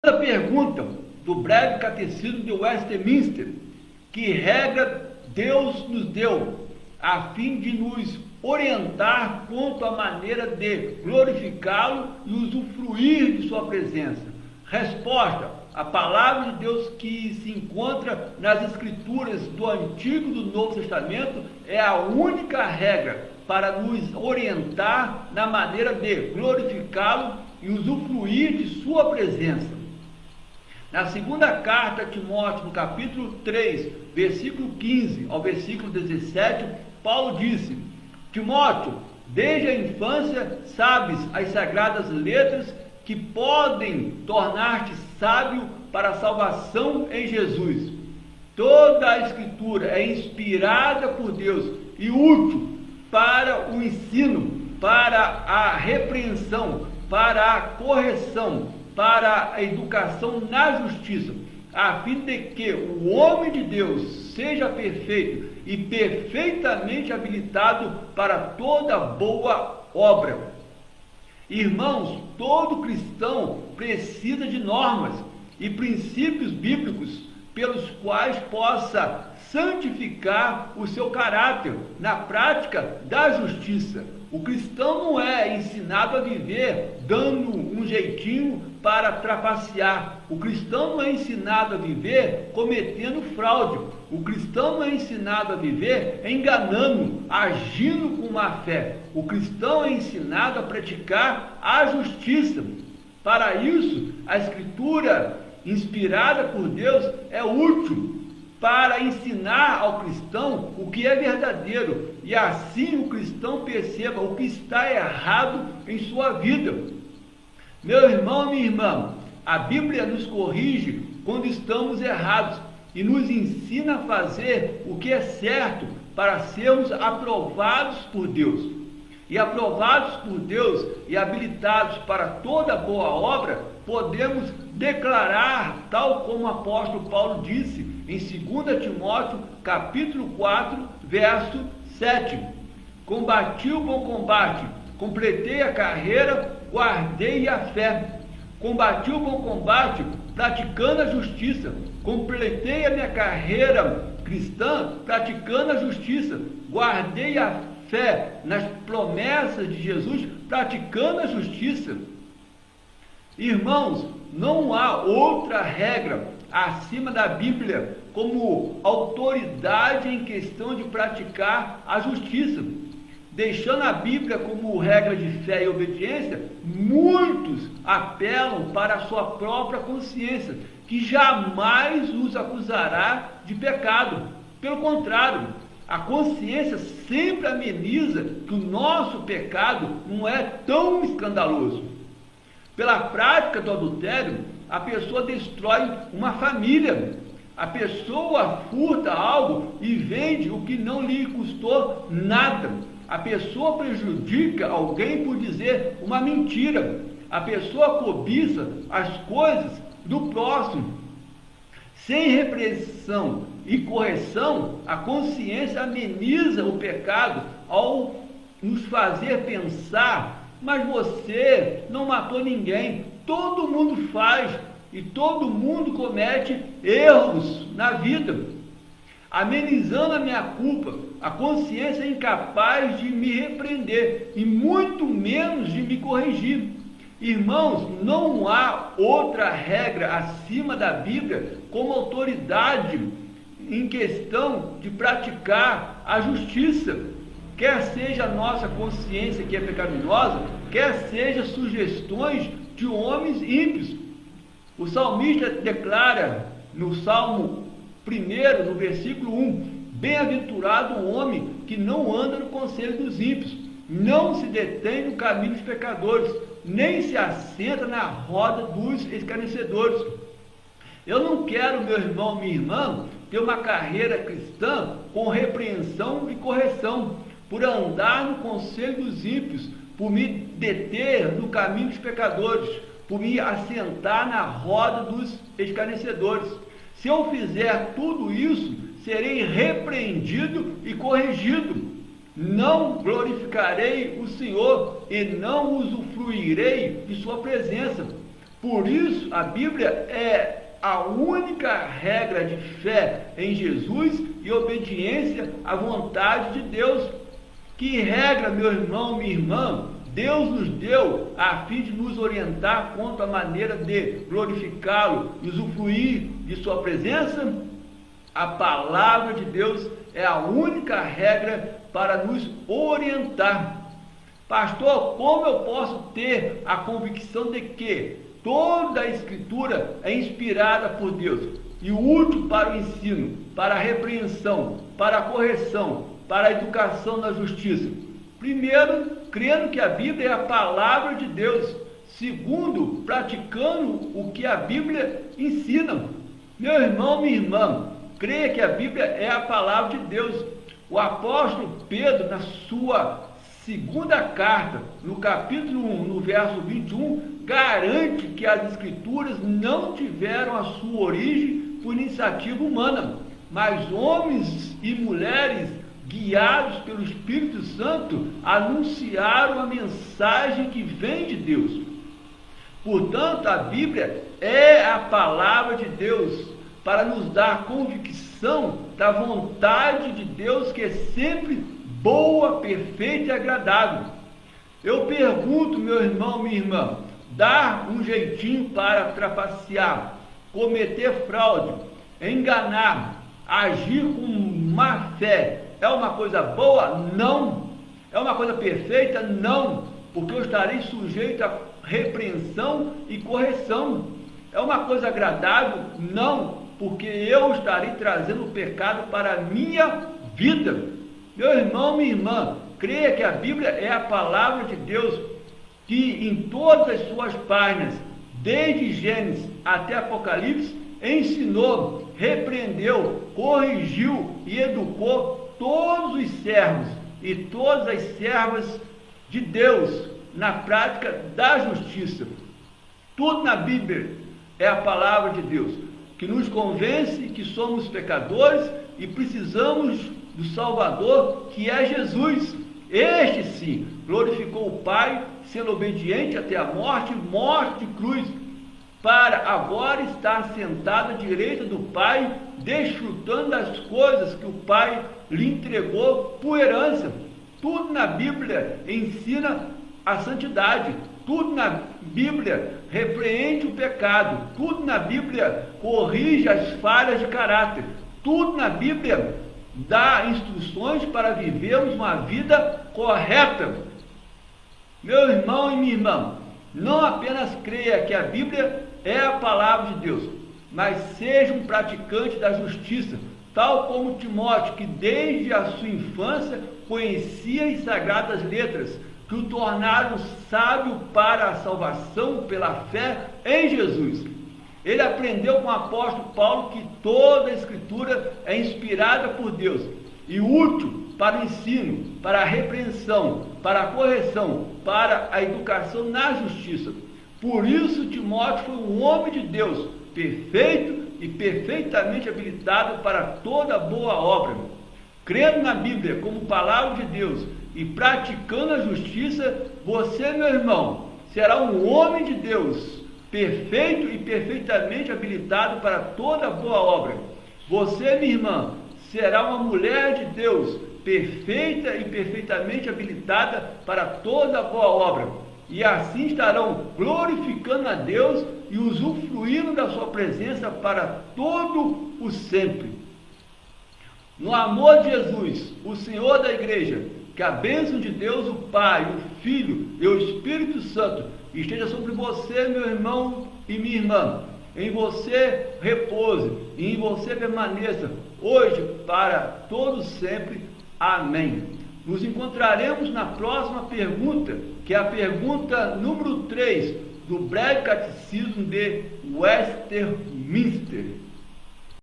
A pergunta do breve catecismo de Westminster: que regra Deus nos deu a fim de nos orientar quanto à maneira de glorificá-lo e usufruir de sua presença? Resposta: a palavra de Deus que se encontra nas escrituras do Antigo e do Novo Testamento é a única regra para nos orientar na maneira de glorificá-lo e usufruir de sua presença. Na segunda carta a Timóteo, no capítulo 3, versículo 15 ao versículo 17, Paulo disse: Timóteo, desde a infância sabes as sagradas letras que podem tornar-te sábio para a salvação em Jesus. Toda a Escritura é inspirada por Deus e útil para o ensino, para a repreensão, para a correção, para a educação na justiça, a fim de que o homem de Deus seja perfeito e perfeitamente habilitado para toda boa obra. Irmãos, todo cristão precisa de normas e princípios bíblicos pelos quais possa santificar o seu caráter na prática da justiça. O cristão não é ensinado a viver dando um jeitinho para trapacear. O cristão não é ensinado a viver cometendo fraude. O cristão não é ensinado a viver enganando, agindo com má fé. O cristão é ensinado a praticar a justiça. Para isso, a Escritura, inspirada por Deus, é útil para ensinar ao cristão o que é verdadeiro, e assim o cristão perceba o que está errado em sua vida. Meu irmão, minha irmã, a Bíblia nos corrige quando estamos errados e nos ensina a fazer o que é certo para sermos aprovados por Deus. E aprovados por Deus e habilitados para toda boa obra, podemos declarar, tal como o apóstolo Paulo disse em 2 Timóteo, capítulo 4, verso 7. Combati o bom combate, completei a carreira, guardei a fé. Combati o bom combate, praticando a justiça. Completei a minha carreira cristã, praticando a justiça. Guardei a fé nas promessas de Jesus, praticando a justiça. Irmãos, não há outra regra acima da Bíblia como autoridade em questão de praticar a justiça. Deixando a Bíblia como regra de fé e obediência, muitos apelam para a sua própria consciência, que jamais os acusará de pecado. Pelo contrário, a consciência sempre ameniza que o nosso pecado não é tão escandaloso. Pela prática do adultério, a pessoa destrói uma família. A pessoa furta algo e vende o que não lhe custou nada. A pessoa prejudica alguém por dizer uma mentira. A pessoa cobiça as coisas do próximo. Sem repreensão e correção, a consciência ameniza o pecado ao nos fazer pensar: mas você não matou ninguém. Todo mundo faz e todo mundo comete erros na vida. Amenizando a minha culpa, a consciência é incapaz de me repreender e muito menos de me corrigir. Irmãos, não há outra regra acima da Bíblia como autoridade em questão de praticar a justiça, quer seja a nossa consciência que é pecaminosa, quer seja sugestões de homens ímpios. O salmista declara no Salmo 1, no versículo 1, bem-aventurado o homem que não anda no conselho dos ímpios, não se detém no caminho dos pecadores, nem se assenta na roda dos escarnecedores. Eu não quero, meu irmão, minha irmã, ter uma carreira cristã com repreensão e correção, por andar no conselho dos ímpios, por me deter no caminho dos pecadores, por me assentar na roda dos escarnecedores. Se eu fizer tudo isso, serei repreendido e corrigido. Não glorificarei o Senhor e não usufruirei de sua presença. Por isso, a Bíblia é a única regra de fé em Jesus e obediência à vontade de Deus. Que regra, meu irmão, minha irmã, Deus nos deu a fim de nos orientar quanto à maneira de glorificá-lo e usufruir de sua presença? A palavra de Deus é a única regra para nos orientar. Pastor, como eu posso ter a convicção de que toda a Escritura é inspirada por Deus e útil para o ensino, para a repreensão, para a correção, para a educação na justiça? Primeiro, crendo que a Bíblia é a palavra de Deus. Segundo, praticando o que a Bíblia ensina. Meu irmão, minha irmã, creia que a Bíblia é a palavra de Deus. O apóstolo Pedro, na sua segunda carta, no capítulo 1, no verso 21, garante que as Escrituras não tiveram a sua origem por iniciativa humana, mas homens e mulheres guiados pelo Espírito Santo anunciaram a mensagem que vem de Deus. Portanto, a Bíblia é a palavra de Deus para nos dar convicção da vontade de Deus, que é sempre boa, perfeita e agradável. Eu pergunto, meu irmão, minha irmã, dar um jeitinho para trapacear, cometer fraude, enganar, agir com má fé, é uma coisa boa? Não. É uma coisa perfeita? Não, porque eu estarei sujeito a repreensão e correção. É uma coisa agradável? Não, porque eu estarei trazendo o pecado para a minha vida. Meu irmão, minha irmã, creia que a Bíblia é a palavra de Deus, que em todas as suas páginas, desde Gênesis até Apocalipse, ensinou, repreendeu, corrigiu e educou todos os servos e todas as servas de Deus na prática da justiça. Tudo na Bíblia é a palavra de Deus, que nos convence que somos pecadores e precisamos do Salvador, que é Jesus. Este sim glorificou o Pai, sendo obediente até a morte de cruz, para agora estar sentado à direita do Pai, desfrutando das coisas que o Pai lhe entregou por herança. Tudo na Bíblia ensina a santidade, tudo na Bíblia repreende o pecado, tudo na Bíblia corrige as falhas de caráter, tudo na Bíblia dá instruções para vivermos uma vida correta. Meu irmão e minha irmã, não apenas creia que a Bíblia é a palavra de Deus, mas seja um praticante da justiça, tal como Timóteo, que desde a sua infância conhecia as sagradas letras, que o tornaram sábio para a salvação pela fé em Jesus. Ele aprendeu com o apóstolo Paulo que toda a Escritura é inspirada por Deus e útil para o ensino, para a repreensão, para a correção, para a educação na justiça. Por isso, Timóteo foi um homem de Deus, perfeito e perfeitamente habilitado para toda boa obra. Crendo na Bíblia como palavra de Deus e praticando a justiça, você, meu irmão, será um homem de Deus, perfeito e perfeitamente habilitado para toda boa obra. Você, minha irmã, será uma mulher de Deus, perfeita e perfeitamente habilitada para toda boa obra. E assim estarão glorificando a Deus e usufruindo da sua presença para todo o sempre. No amor de Jesus, o Senhor da igreja, que a bênção de Deus, o Pai, o Filho e o Espírito Santo esteja sobre você, meu irmão e minha irmã. Em você repouse e em você permaneça, hoje, para todos sempre. Amém. Nos encontraremos na próxima pergunta, que é a pergunta número 3 do breve catecismo de Westminster.